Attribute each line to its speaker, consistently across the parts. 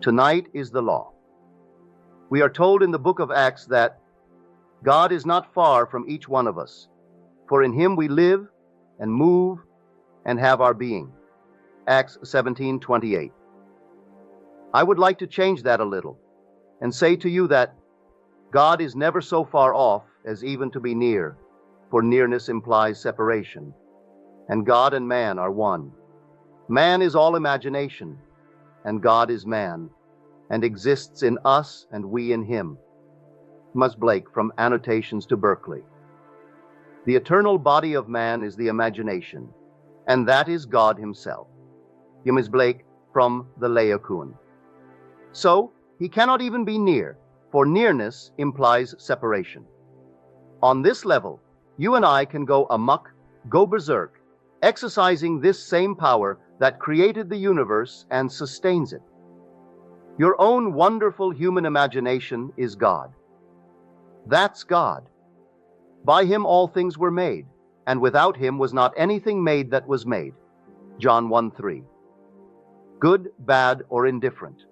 Speaker 1: Tonight is the law. We are told in the book of Acts that God is not far from each one of us, for in him we live and move and have our being. Acts 17:28. I would like to change that a little and say to you that God is never so far off as even to be near, for nearness implies separation, and God and man are one. Man is all imagination, and God is man, and exists in us and we in him. Thomas Blake, from Annotations to Berkeley. The eternal body of man is the imagination, and that is God himself. Thomas Blake, from the Laocoon. So, he cannot even be near, for nearness implies separation. On this level, you and I can go amok, go berserk, exercising this same power that created the universe and sustains it. Your own wonderful human imagination is God. That's God. By him all things were made, and without him was not anything made that was made. John 1:3. Good, bad, or indifferent.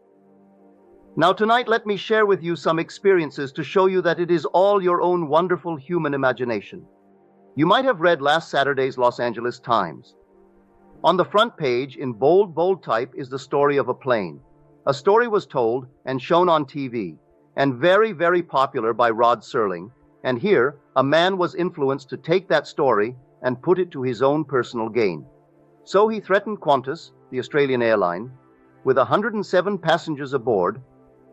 Speaker 1: Now tonight let me share with you some experiences to show you that it is all your own wonderful human imagination. You might have read last Saturday's Los Angeles Times. On the front page, in bold type, is the story of a plane. A story was told and shown on TV, and very, very popular by Rod Serling, and here a man was influenced to take that story and put it to his own personal gain. So he threatened Qantas, the Australian airline, with 107 passengers aboard,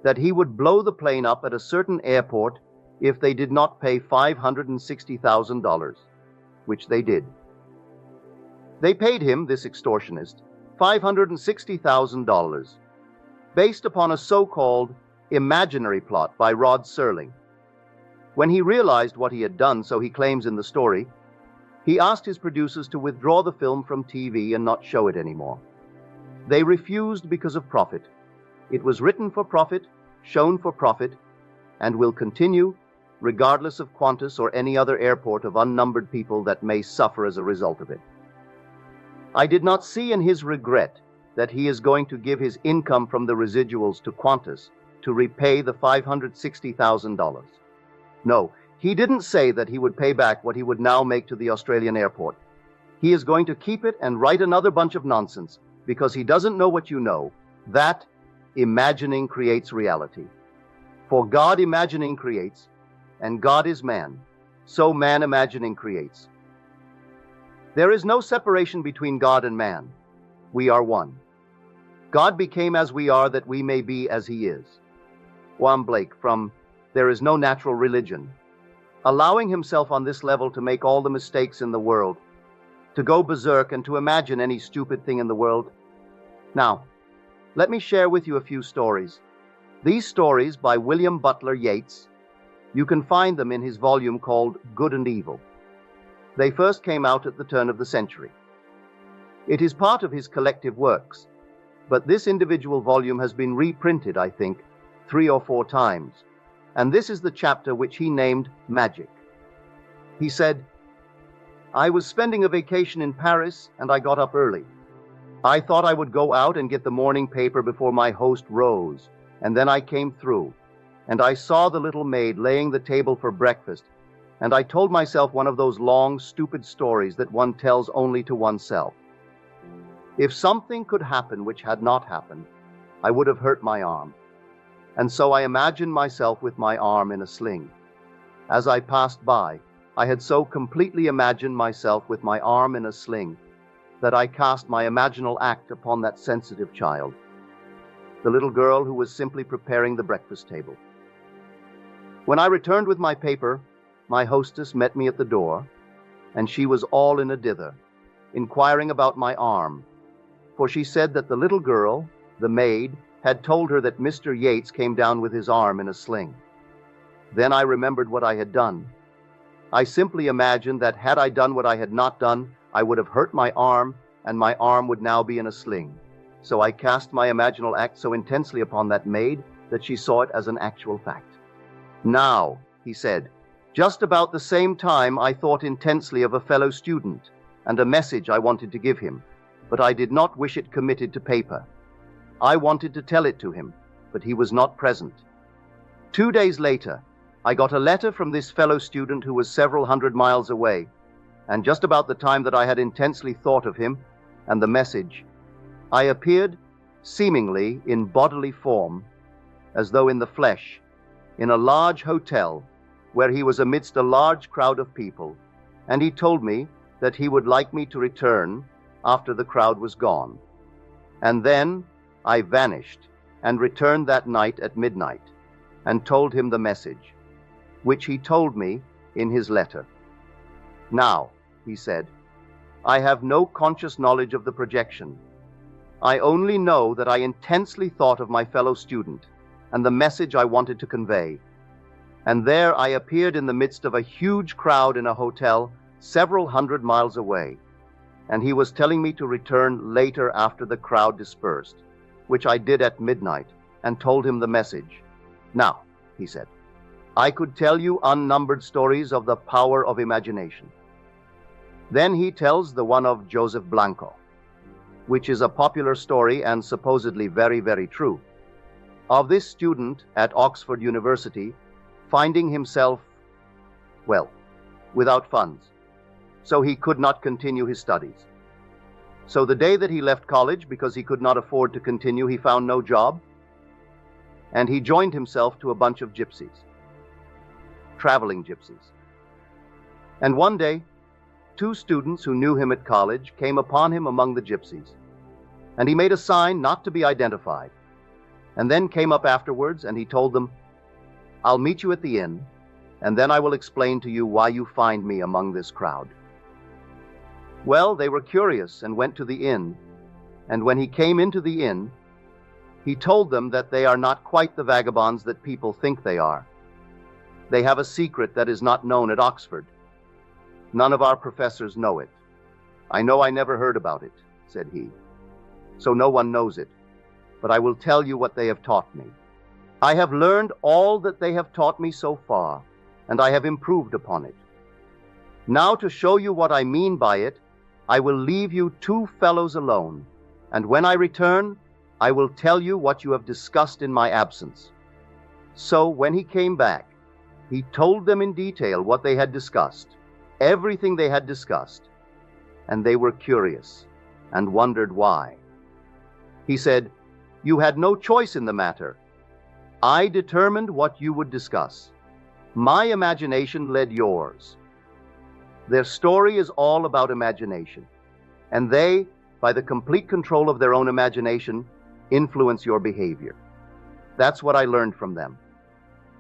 Speaker 1: that he would blow the plane up at a certain airport if they did not pay $560,000, which they did. They paid him, this extortionist, $560,000, based upon a so-called imaginary plot by Rod Serling. When he realized what he had done, so he claims in the story, he asked his producers to withdraw the film from TV and not show it anymore. They refused because of profit. It was written for profit, shown for profit, and will continue regardless of Qantas or any other airport of unnumbered people that may suffer as a result of it. I did not see in his regret that he is going to give his income from the residuals to Qantas to repay the $560,000. No, he didn't say that he would pay back what he would now make to the Australian airport. He is going to keep it and write another bunch of nonsense because he doesn't know what you know, that imagining creates reality. For God imagining creates, and God is man, so man imagining creates. There is no separation between God and man. We are one. God became as we are that we may be as he is. William Blake, from There Is No Natural Religion. Allowing himself on this level to make all the mistakes in the world, to go berserk and to imagine any stupid thing in the world. Now, let me share with you a few stories. These stories by William Butler Yeats, you can find them in his volume called Good and Evil. They first came out at the turn of the century. It is part of his collective works, but this individual volume has been reprinted, I think, 3 or 4 times, and this is the chapter which he named Magic. He said, I was spending a vacation in Paris, and I got up early. I thought I would go out and get the morning paper before my host rose, and then I came through, and I saw the little maid laying the table for breakfast, and I told myself one of those long, stupid stories that one tells only to oneself. If something could happen which had not happened, I would have hurt my arm. And so I imagined myself with my arm in a sling. As I passed by, I had so completely imagined myself with my arm in a sling that I cast my imaginal act upon that sensitive child, the little girl who was simply preparing the breakfast table. When I returned with my paper, my hostess met me at the door, and she was all in a dither, inquiring about my arm, for she said that the little girl, the maid, had told her that Mr. Yeats came down with his arm in a sling. Then I remembered what I had done. I simply imagined that had I done what I had not done, I would have hurt my arm, and my arm would now be in a sling. So I cast my imaginal act so intensely upon that maid that she saw it as an actual fact. Now, he said, just about the same time I thought intensely of a fellow student and a message I wanted to give him, but I did not wish it committed to paper. I wanted to tell it to him, but he was not present. 2 days later, I got a letter from this fellow student who was several hundred miles away, and just about the time that I had intensely thought of him and the message, I appeared, seemingly in bodily form, as though in the flesh, in a large hotel where he was amidst a large crowd of people, and he told me that he would like me to return after the crowd was gone. And then I vanished and returned that night at midnight and told him the message, which he told me in his letter. Now, he said, I have no conscious knowledge of the projection. I only know that I intensely thought of my fellow student and the message I wanted to convey. And there I appeared in the midst of a huge crowd in a hotel several hundred miles away, and he was telling me to return later after the crowd dispersed, which I did at midnight, and told him the message. Now, he said, I could tell you unnumbered stories of the power of imagination. Then he tells the one of Joseph Blanco, which is a popular story and supposedly very, very true, of this student at Oxford University finding himself, well, without funds, so he could not continue his studies. So the day that he left college, because he could not afford to continue, he found no job, and he joined himself to a bunch of gypsies, traveling gypsies. And one day, 2 students who knew him at college came upon him among the gypsies, and he made a sign not to be identified, and then came up afterwards, and he told them, I'll meet you at the inn, and then I will explain to you why you find me among this crowd. Well, they were curious and went to the inn, and when he came into the inn, he told them that they are not quite the vagabonds that people think they are. They have a secret that is not known at Oxford. None of our professors know it. I know I never heard about it, said he. So no one knows it, but I will tell you what they have taught me. I have learned all that they have taught me so far, and I have improved upon it. Now, to show you what I mean by it, I will leave you 2 fellows alone, and when I return, I will tell you what you have discussed in my absence. So when he came back, he told them in detail what they had discussed, everything they had discussed, and they were curious and wondered why. He said, You had no choice in the matter. I determined what you would discuss. My imagination led yours. Their story is all about imagination, and they, by the complete control of their own imagination, influence your behavior. That's what I learned from them.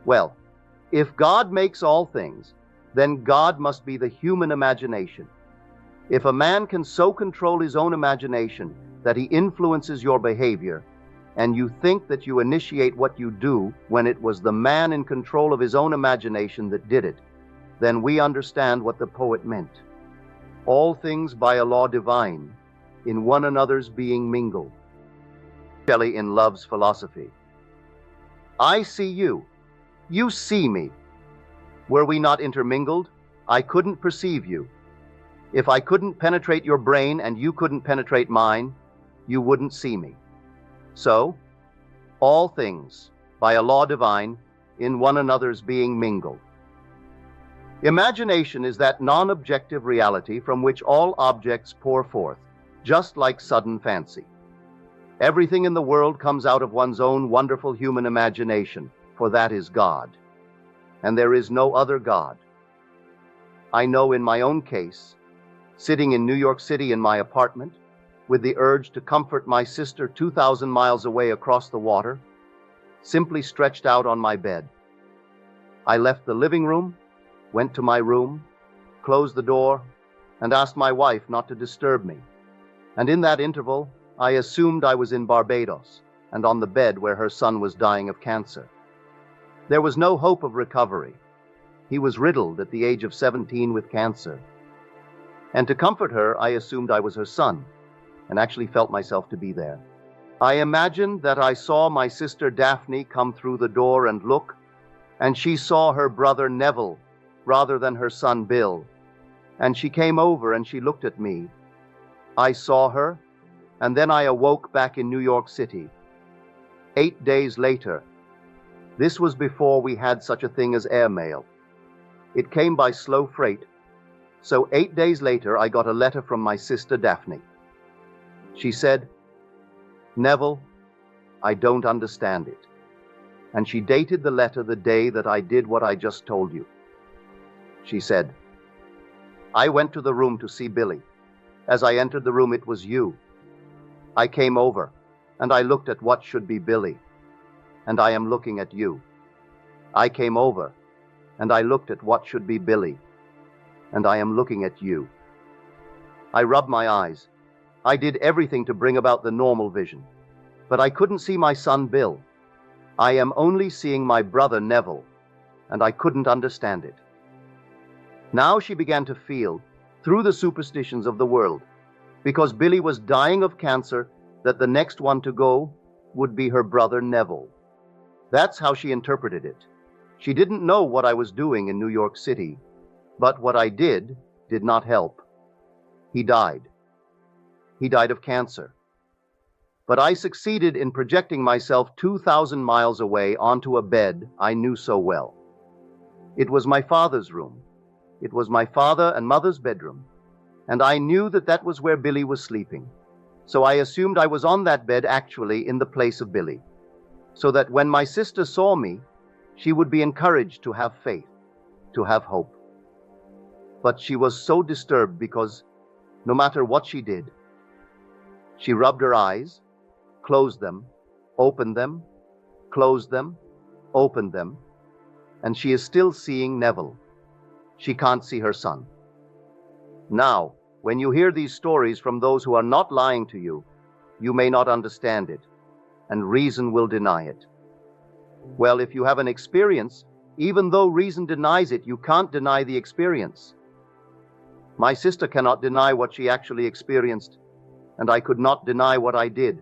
Speaker 1: Well, if God makes all things, then God must be the human imagination. If a man can so control his own imagination that he influences your behavior, and you think that you initiate what you do when it was the man in control of his own imagination that did it, then we understand what the poet meant. All things by a law divine, in one another's being mingled. Shelley in Love's Philosophy. I see you. You see me. Were we not intermingled, I couldn't perceive you. If I couldn't penetrate your brain and you couldn't penetrate mine, you wouldn't see me. So, all things, by a law divine, in one another's being mingled. Imagination is that non-objective reality from which all objects pour forth, just like sudden fancy. Everything in the world comes out of one's own wonderful human imagination, for that is God. And there is no other God. I know in my own case, sitting in New York City in my apartment, with the urge to comfort my sister 2,000 miles away across the water, simply stretched out on my bed. I left the living room, went to my room, closed the door, and asked my wife not to disturb me. And in that interval, I assumed I was in Barbados and on the bed where her son was dying of cancer. There was no hope of recovery. He was riddled at the age of 17 with cancer. And to comfort her, I assumed I was her son, and actually felt myself to be there. I imagined that I saw my sister Daphne come through the door and look, and she saw her brother Neville rather than her son Bill. And she came over and she looked at me. I saw her, and then I awoke back in New York City. 8 days later. This was before we had such a thing as airmail. It came by slow freight. So 8 days later, I got a letter from my sister Daphne. She said, "Neville, I don't understand it." And she dated the letter the day that I did what I just told you. She said, "I went to the room to see Billy. As I entered the room, it was you. I came over, and I looked at what should be Billy, and I am looking at you. I came over, and I looked at what should be Billy, and I am looking at you. I rubbed my eyes. I did everything to bring about the normal vision, but I couldn't see my son Bill. I am only seeing my brother Neville, and I couldn't understand it." Now she began to feel, through the superstitions of the world, because Billy was dying of cancer, that the next one to go would be her brother Neville. That's how she interpreted it. She didn't know what I was doing in New York City, but what I did not help. He died. He died of cancer. But I succeeded in projecting myself 2,000 miles away onto a bed I knew so well. It was my father's room. It was my father and mother's bedroom, and I knew that that was where Billy was sleeping. So I assumed I was on that bed actually in the place of Billy, so that when my sister saw me, she would be encouraged to have faith, to have hope. But she was so disturbed because no matter what she did, she rubbed her eyes, closed them, opened them, closed them, opened them, and she is still seeing Neville. She can't see her son. Now, when you hear these stories from those who are not lying to you, you may not understand it, and reason will deny it. Well, if you have an experience, even though reason denies it, you can't deny the experience. My sister cannot deny what she actually experienced, and I could not deny what I did,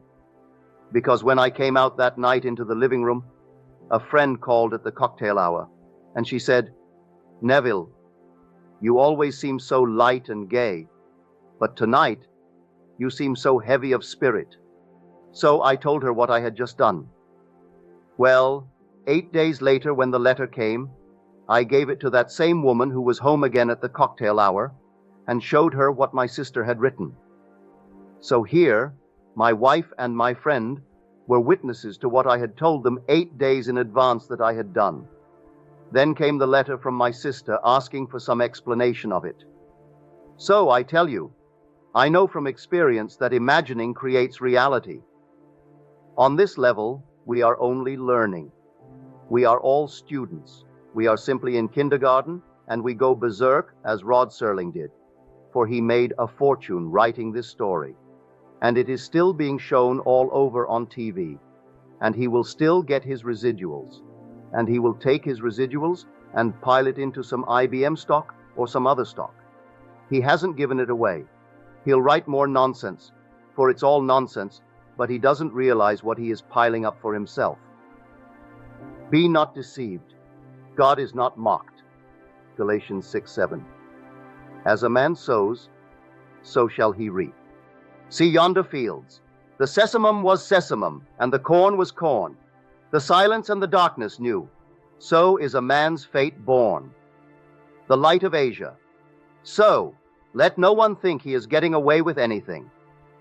Speaker 1: because when I came out that night into the living room, a friend called at the cocktail hour, and she said, "Neville, you always seem so light and gay, but tonight you seem so heavy of spirit." So I told her what I had just done. Well, 8 days later, when the letter came, I gave it to that same woman who was home again at the cocktail hour and showed her what my sister had written. So here, my wife and my friend were witnesses to what I had told them 8 days in advance that I had done. Then came the letter from my sister asking for some explanation of it. So I tell you, I know from experience that imagining creates reality. On this level, we are only learning. We are all students. We are simply in kindergarten, and we go berserk as Rod Serling did, for he made a fortune writing this story. And it is still being shown all over on TV, and he will still get his residuals. And he will take his residuals and pile it into some IBM stock or some other stock. He hasn't given it away. He'll write more nonsense, for it's all nonsense, but he doesn't realize what he is piling up for himself. Be not deceived. God is not mocked. Galatians 6:7. As a man sows, so shall he reap. See yonder fields. The sesamum was sesamum, and the corn was corn. The silence and the darkness knew. So is a man's fate born. The light of Asia. So, let no one think he is getting away with anything.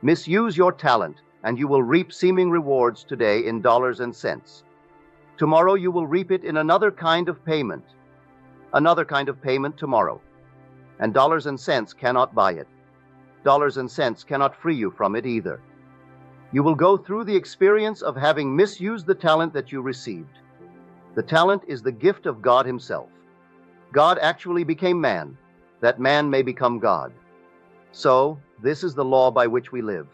Speaker 1: Misuse your talent, and you will reap seeming rewards today in dollars and cents. Tomorrow you will reap it in another kind of payment. Another kind of payment tomorrow. And dollars and cents cannot buy it. Dollars and cents cannot free you from it either. You will go through the experience of having misused the talent that you received. The talent is the gift of God himself. God actually became man, that man may become God. So, this is the law by which we live.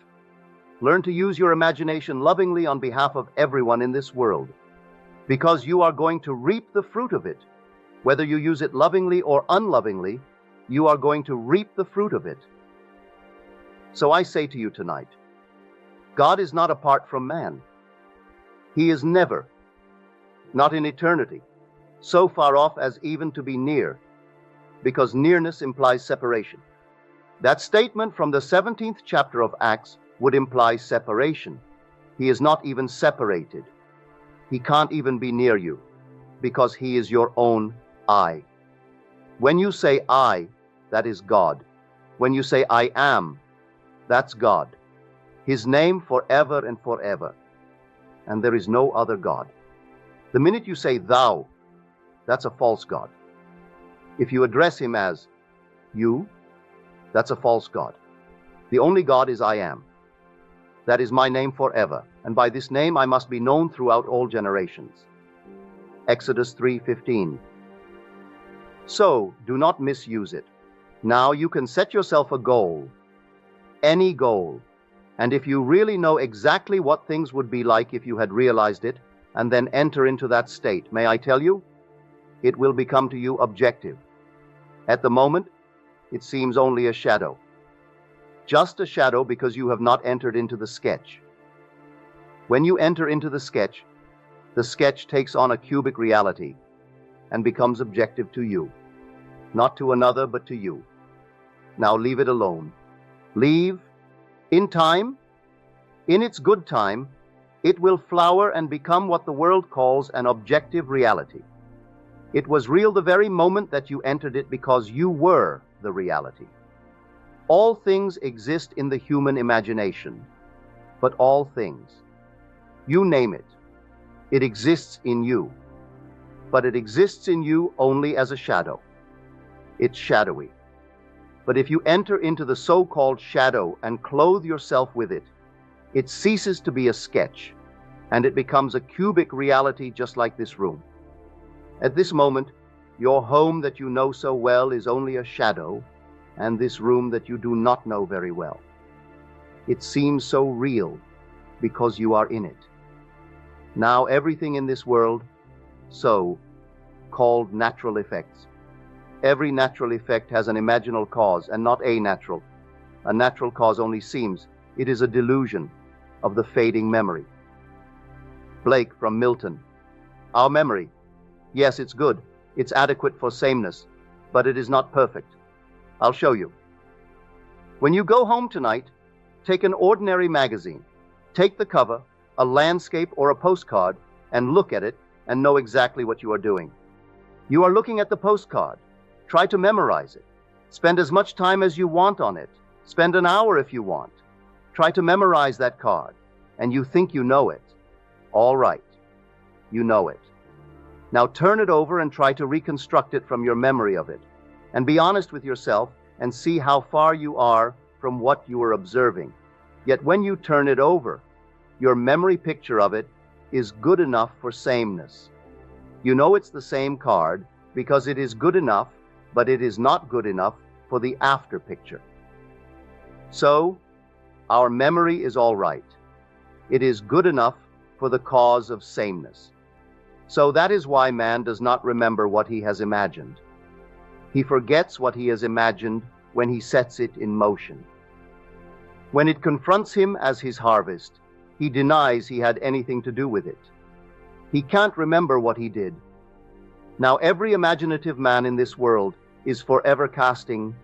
Speaker 1: Learn to use your imagination lovingly on behalf of everyone in this world, because you are going to reap the fruit of it. Whether you use it lovingly or unlovingly, you are going to reap the fruit of it. So I say to you tonight, God is not apart from man. He is never, not in eternity, so far off as even to be near, because nearness implies separation. That statement from the 17th chapter of Acts would imply separation. He is not even separated. He can't even be near you, because he is your own I. When you say I, that is God. When you say I am, that's God. His name forever and forever. And there is no other God. The minute you say thou, that's a false God. If you address him as you, that's a false God. The only God is I am. That is my name forever, and by this name I must be known throughout all generations. Exodus 3:15. So, do not misuse it. Now you can set yourself a goal, any goal, and if you really know exactly what things would be like if you had realized it, and then enter into that state, may I tell you, it will become to you objective. At the moment, it seems only a shadow. Just a shadow because you have not entered into the sketch. When you enter into the sketch takes on a cubic reality and becomes objective to you. Not to another, but to you. Now leave it alone. Leave. In time, in its good time, it will flower and become what the world calls an objective reality. It was real the very moment that you entered it because you were the reality. All things exist in the human imagination, but all things. You name it. It exists in you, but it exists in you only as a shadow. It's shadowy. But if you enter into the so-called shadow and clothe yourself with it, it ceases to be a sketch, and it becomes a cubic reality just like this room. At this moment, your home that you know so well is only a shadow, and this room that you do not know very well. It seems so real because you are in it. Now everything in this world, so-called natural effects. Every natural effect has an imaginal cause and not a natural. A natural cause only seems. It is a delusion of the fading memory. Blake from Milton. Our memory. Yes, it's good. It's adequate for sameness, but it is not perfect. I'll show you. When you go home tonight, take an ordinary magazine. Take the cover, a landscape or a postcard, and look at it and know exactly what you are doing. You are looking at the postcard. Try to memorize it. Spend as much time as you want on it. Spend an hour if you want. Try to memorize that card, and you think you know it. All right, you know it. Now turn it over and try to reconstruct it from your memory of it. And be honest with yourself and see how far you are from what you are observing. Yet when you turn it over, your memory picture of it is good enough for sameness. You know it's the same card because it is good enough, but it is not good enough for the after picture. So, our memory is all right. It is good enough for the cause of sameness. So that is why man does not remember what he has imagined. He forgets what he has imagined when he sets it in motion. When it confronts him as his harvest, he denies he had anything to do with it. He can't remember what he did. Now every imaginative man in this world is forever casting,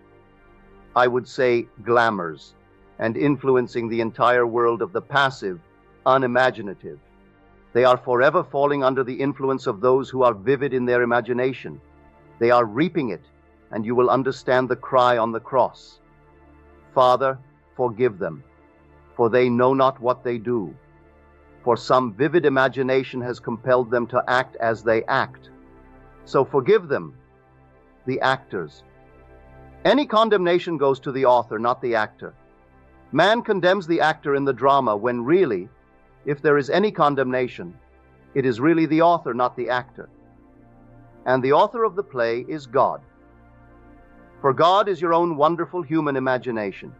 Speaker 1: I would say, glamours, and influencing the entire world of the passive, unimaginative. They are forever falling under the influence of those who are vivid in their imagination. They are reaping it, and you will understand the cry on the cross. Father, forgive them, for they know not what they do. For some vivid imagination has compelled them to act as they act. So forgive them, the actors. Any condemnation goes to the author, not the actor. Man condemns the actor in the drama when really, if there is any condemnation, it is really the author, not the actor. And the author of the play is God. For God is your own wonderful human imagination,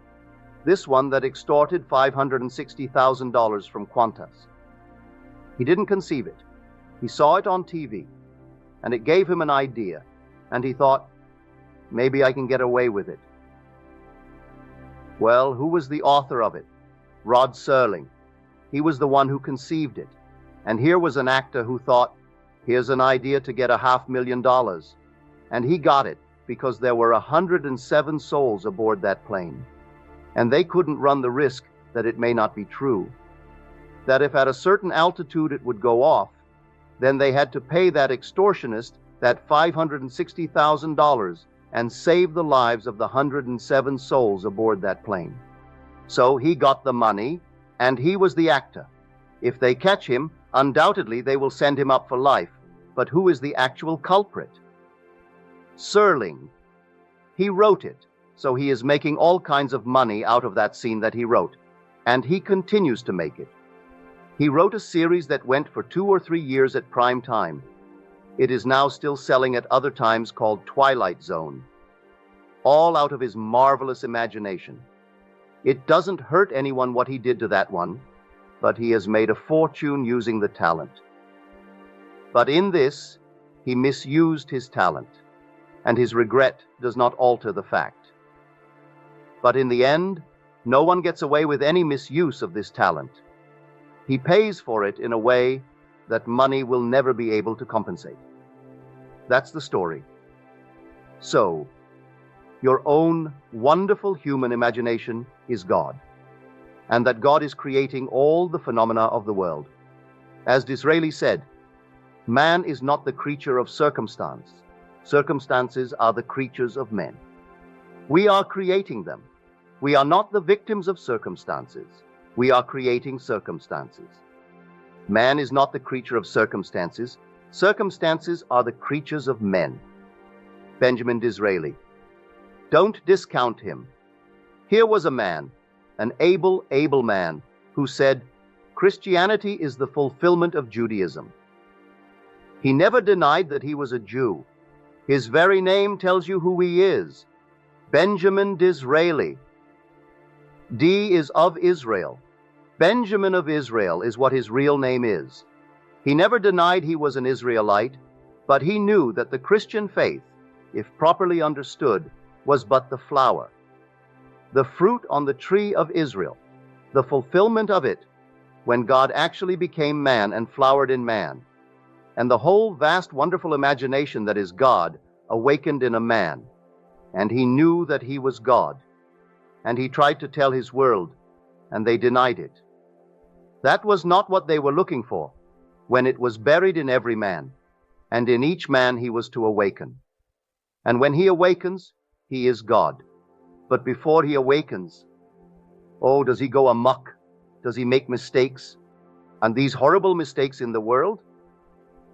Speaker 1: this one that extorted $560,000 from Qantas. He didn't conceive it. He saw it on TV, and it gave him an idea, and he thought, maybe I can get away with it. Well, who was the author of it? Rod Serling. He was the one who conceived it. And here was an actor who thought, here's an idea to get $500,000. And he got it because there were 107 souls aboard that plane. And they couldn't run the risk that it may not be true. That if at a certain altitude it would go off, Then they had to pay that extortionist that $560,000 and save the lives of the 107 souls aboard that plane. So he got the money, and he was the actor. If they catch him, undoubtedly they will send him up for life. But who is the actual culprit? Serling. He wrote it, so he is making all kinds of money out of that scene that he wrote, and he continues to make it. He wrote a series that went for 2 or 3 years at prime time. It is now still selling at other times, called Twilight Zone. All out of his marvelous imagination. It doesn't hurt anyone what he did to that one, but he has made a fortune using the talent. But in this, he misused his talent, and his regret does not alter the fact. But in the end, no one gets away with any misuse of this talent. He pays for it in a way that money will never be able to compensate. That's the story. So, your own wonderful human imagination is God, and that God is creating all the phenomena of the world. As Disraeli said, man is not the creature of circumstance. Circumstances are the creatures of men. We are creating them. We are not the victims of circumstances. We are creating circumstances. Man is not the creature of circumstances. Circumstances are the creatures of men. Benjamin Disraeli. Don't discount him. Here was a man, an able man, who said, Christianity is the fulfillment of Judaism. He never denied that he was a Jew. His very name tells you who he is. Benjamin Disraeli. D is of Israel. Benjamin of Israel is what his real name is. He never denied he was an Israelite, but he knew that the Christian faith, if properly understood, was but the flower, the fruit on the tree of Israel, the fulfillment of it, when God actually became man and flowered in man, and the whole vast, wonderful imagination that is God awakened in a man, and he knew that he was God, and he tried to tell his world, and they denied it. That was not what they were looking for, when it was buried in every man, and in each man he was to awaken. And when he awakens, he is God. But before he awakens, oh, does he go amok? Does he make mistakes? And these horrible mistakes in the world?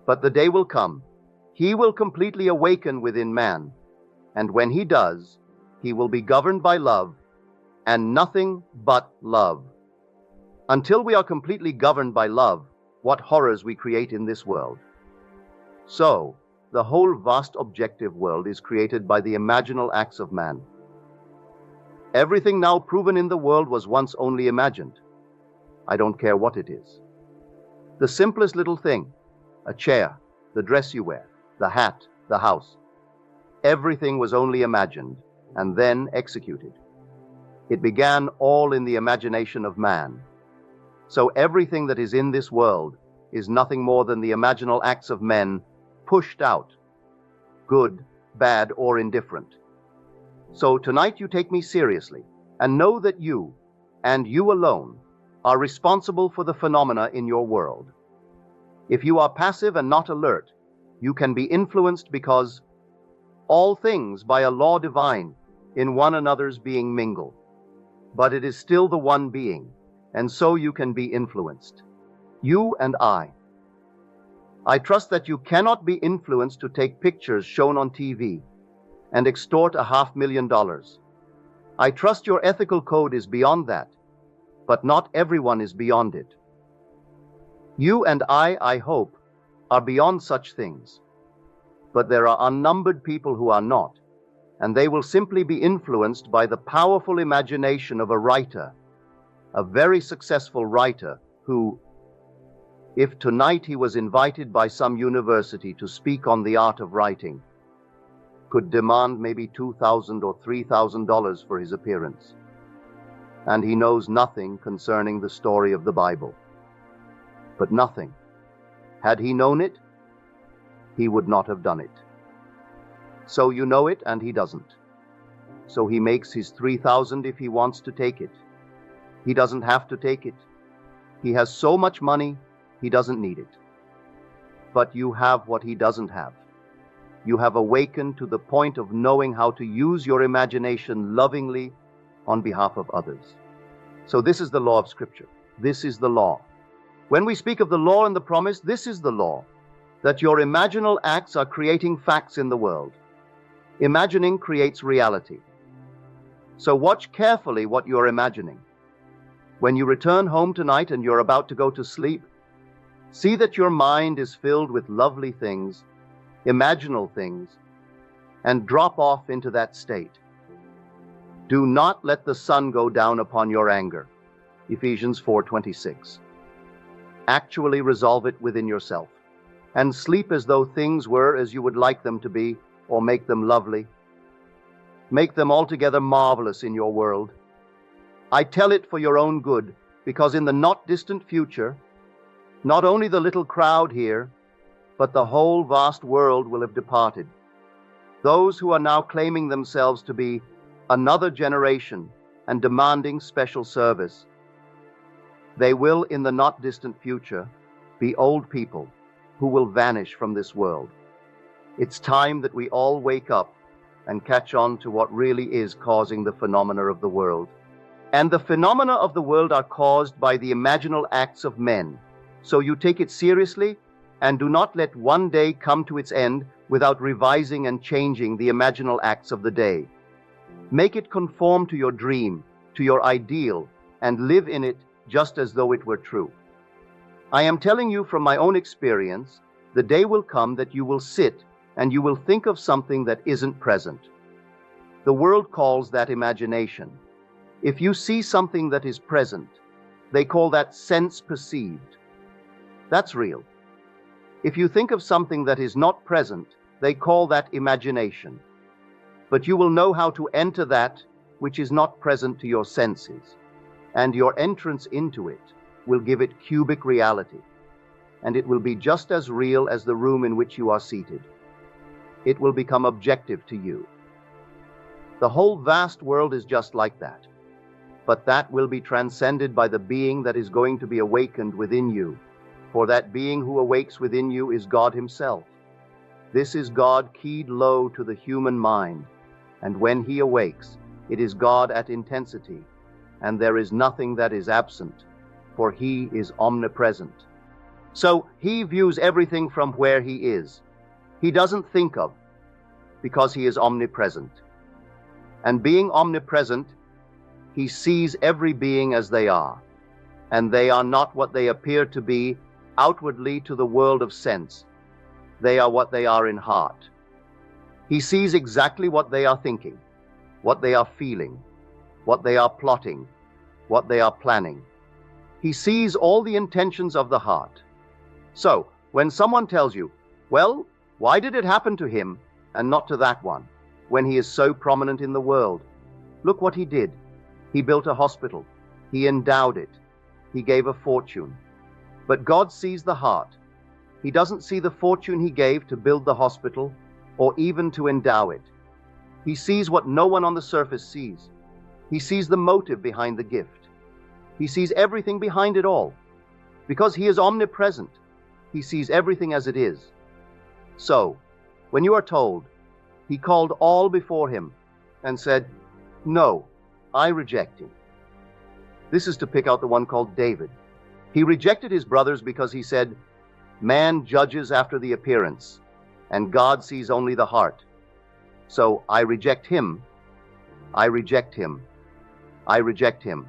Speaker 1: But the day will come. He will completely awaken within man. And when he does, he will be governed by love, and nothing but love. Until we are completely governed by love, what horrors we create in this world. So, the whole vast objective world is created by the imaginal acts of man. Everything now proven in the world was once only imagined. I don't care what it is. The simplest little thing, a chair, the dress you wear, the hat, the house. Everything was only imagined and then executed. It began all in the imagination of man. So everything that is in this world is nothing more than the imaginal acts of men pushed out, good, bad, or indifferent. So tonight you take me seriously and know that you, and you alone, are responsible for the phenomena in your world. If you are passive and not alert, you can be influenced because all things by a law divine in one another's being mingle. But it is still the one being, and so you can be influenced. You and I. I trust that you cannot be influenced to take pictures shown on TV and extort $500,000. I trust your ethical code is beyond that, but not everyone is beyond it. You and I hope, are beyond such things. But there are unnumbered people who are not, and they will simply be influenced by the powerful imagination of a writer, a very successful writer who, if tonight he was invited by some university to speak on the art of writing, could demand maybe $2,000 or $3,000 for his appearance. And he knows nothing concerning the story of the Bible. But nothing. Had he known it, he would not have done it. So you know it, and he doesn't. So he makes his $3,000 if he wants to take it. He doesn't have to take it. He has so much money, he doesn't need it. but you have what he doesn't have. You have awakened to the point of knowing how to use your imagination lovingly on behalf of others. So this is the law of Scripture. This is the law. When we speak of the law and the promise, this is the law, that your imaginal acts are creating facts in the world. Imagining creates reality. So watch carefully what you're imagining. When you return home tonight and you're about to go to sleep, see that your mind is filled with lovely things, imaginal things, and drop off into that state. Do not let the sun go down upon your anger. Ephesians 4:26. Actually resolve it within yourself, and sleep as though things were as you would like them to be, or make them lovely. Make them altogether marvelous in your world. I tell it for your own good, because in the not distant future, not only the little crowd here, but the whole vast world will have departed. Those who are now claiming themselves to be another generation and demanding special service, they will, in the not distant future, be old people who will vanish from this world. It's time that we all wake up and catch on to what really is causing the phenomena of the world. And the phenomena of the world are caused by the imaginal acts of men. So you take it seriously and do not let one day come to its end without revising and changing the imaginal acts of the day. Make it conform to your dream, to your ideal, and live in it just as though it were true. I am telling you from my own experience, the day will come that you will sit and you will think of something that isn't present. The world calls that imagination. If you see something that is present, they call that sense perceived. That's real. If you think of something that is not present, they call that imagination. But you will know how to enter that which is not present to your senses, and your entrance into it will give it cubic reality, and it will be just as real as the room in which you are seated. It will become objective to you. The whole vast world is just like that, but that will be transcended by the being that is going to be awakened within you, for that being who awakes within you is God himself. This is God keyed low to the human mind, and when he awakes, it is God at intensity, and there is nothing that is absent, for he is omnipresent. So he views everything from where he is. He doesn't think of, because he is omnipresent. And being omnipresent, he sees every being as they are, and they are not what they appear to be outwardly to the world of sense. They are what they are in heart. He sees exactly what they are thinking, what they are feeling, what they are plotting, what they are planning. He sees all the intentions of the heart. So, when someone tells you, well, why did it happen to him and not to that one, when he is so prominent in the world? Look what he did. He built a hospital. He endowed it. He gave a fortune. But God sees the heart. He doesn't see the fortune he gave to build the hospital or even to endow it. He sees what no one on the surface sees. He sees the motive behind the gift. He sees everything behind it all. Because he is omnipresent, he sees everything as it is. So, when you are told, he called all before him and said, no, I reject him. This is to pick out the one called David. He rejected his brothers because he said, man judges after the appearance, and God sees only the heart. So I reject him, I reject him, I reject him.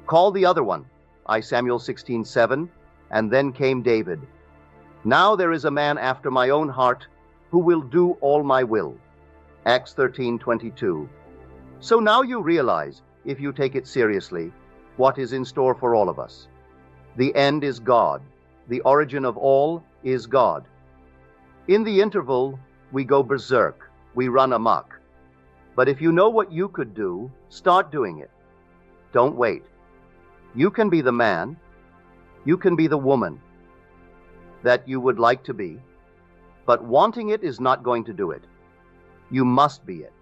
Speaker 1: Call the other one, I Samuel 16:7, and then came David. Now there is a man after my own heart who will do all my will. Acts 13:22. So now you realize, if you take it seriously, what is in store for all of us. The end is God. The origin of all is God. In the interval, we go berserk. We run amok. But if you know what you could do, start doing it. Don't wait. You can be the man. You can be the woman that you would like to be. But wanting it is not going to do it. You must be it.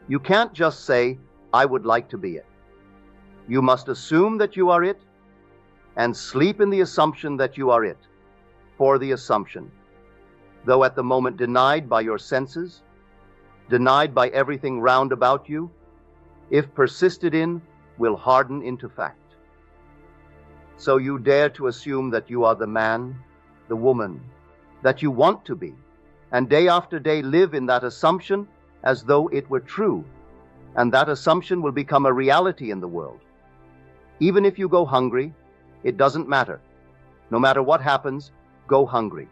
Speaker 1: You can't just say, I would like to be it. You must assume that you are it and sleep in the assumption that you are it. for the assumption, though at the moment denied by your senses, denied by everything round about you, if persisted in, will harden into fact. So you dare to assume that you are the man, the woman, that you want to be, and day after day live in that assumption as though it were true, and that assumption will become a reality in the world. Even if you go hungry, it doesn't matter. No matter what happens, go hungry.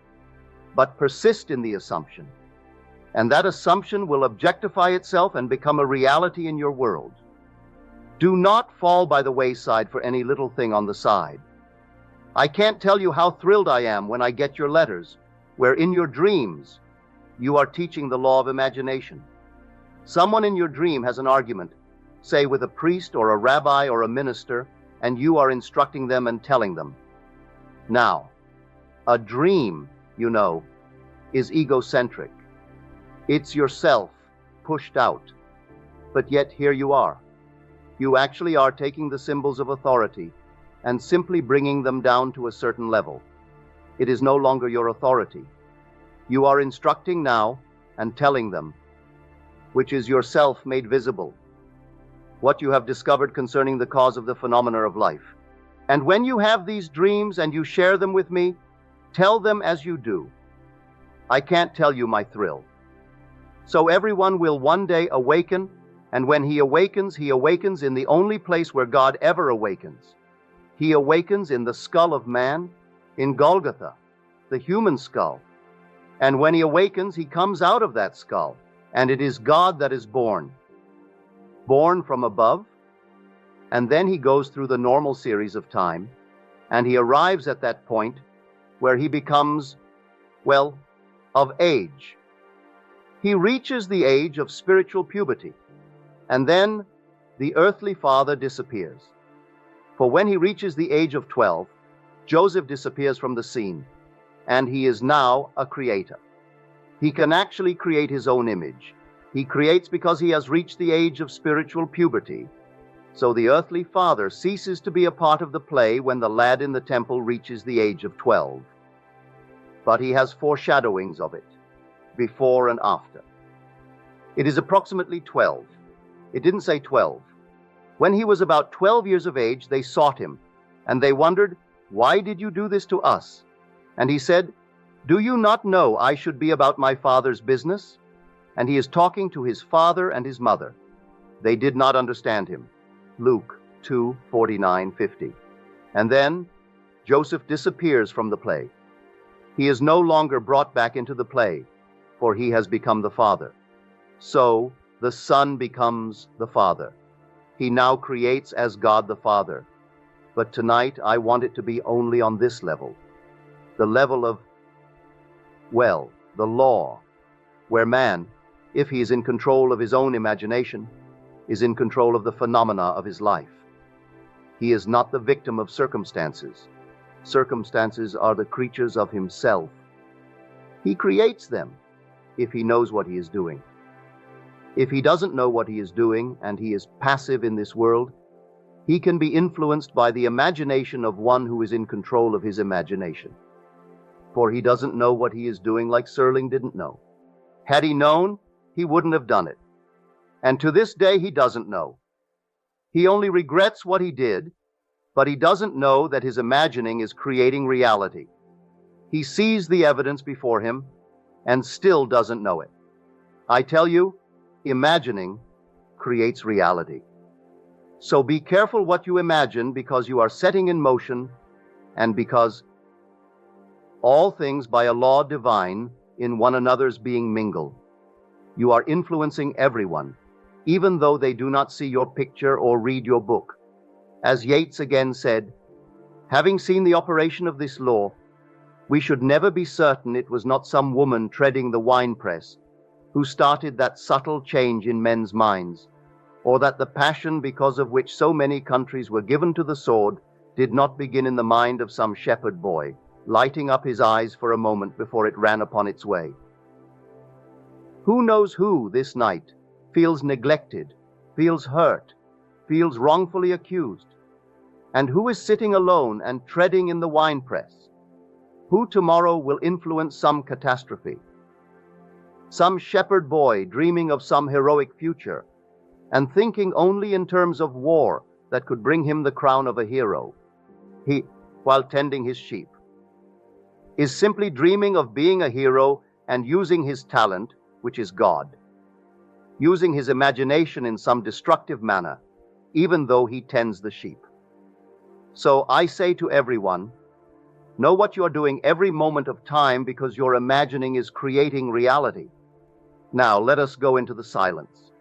Speaker 1: But persist in the assumption, and that assumption will objectify itself and become a reality in your world. Do not fall by the wayside for any little thing on the side. I can't tell you how thrilled I am when I get your letters, where in your dreams you are teaching the law of imagination. Someone in your dream has an argument, say with a priest or a rabbi or a minister, and you are instructing them and telling them. Now, a dream, you know, is egocentric. It's yourself pushed out. But yet here you are. You actually are taking the symbols of authority and simply bringing them down to a certain level. It is no longer your authority. You are instructing now and telling them, which is yourself made visible, what you have discovered concerning the cause of the phenomena of life. And when you have these dreams and you share them with me, tell them as you do. I can't tell you my thrill. So everyone will one day awaken, and when he awakens in the only place where God ever awakens. He awakens in the skull of man, in Golgotha, the human skull. And when he awakens, he comes out of that skull, and it is God that is born from above, and then he goes through the normal series of time, and he arrives at that point where he becomes, well, of age. He reaches the age of spiritual puberty, and then the earthly father disappears. For when he reaches the age of 12, Joseph disappears from the scene, and he is now a creator. He can actually create his own image. He creates because he has reached the age of spiritual puberty. So the earthly father ceases to be a part of the play when the lad in the temple reaches the age of 12. But he has foreshadowings of it, before and after. It is approximately 12. It didn't say 12. When he was about 12 years of age, they sought him, and they wondered, "Why did you do this to us?" And he said, "Do you not know I should be about my father's business?" And he is talking to his father and his mother. They did not understand him. Luke 2:49-50. And then Joseph disappears from the play. He is no longer brought back into the play, for he has become the father. So the son becomes the father. He now creates as God the Father. But tonight I want it to be only on this level, the level of, well, the law, where man, if he is in control of his own imagination, is in control of the phenomena of his life. He is not the victim of circumstances. Circumstances are the creatures of himself. He creates them if he knows what he is doing. If he doesn't know what he is doing and he is passive in this world, he can be influenced by the imagination of one who is in control of his imagination. For he doesn't know what he is doing like Serling didn't know. Had he known, he wouldn't have done it. And to this day, he doesn't know. He only regrets what he did, but he doesn't know that his imagining is creating reality. He sees the evidence before him and still doesn't know it. I tell you, imagining creates reality. So be careful what you imagine, because you are setting in motion, and because all things by a law divine in one another's being mingle. You are influencing everyone, even though they do not see your picture or read your book. As Yeats again said, having seen the operation of this law, we should never be certain it was not some woman treading the winepress who started that subtle change in men's minds, or that the passion because of which so many countries were given to the sword did not begin in the mind of some shepherd boy, lighting up his eyes for a moment before it ran upon its way. Who knows who this night feels neglected, feels hurt, feels wrongfully accused, and who is sitting alone and treading in the winepress? Who tomorrow will influence some catastrophe? Some shepherd boy dreaming of some heroic future and thinking only in terms of war that could bring him the crown of a hero. He, while tending his sheep, is simply dreaming of being a hero and using his talent, which is God, using his imagination in some destructive manner, even though he tends the sheep. So I say to everyone, know what you are doing every moment of time, because your imagining is creating reality. Now let us go into the silence.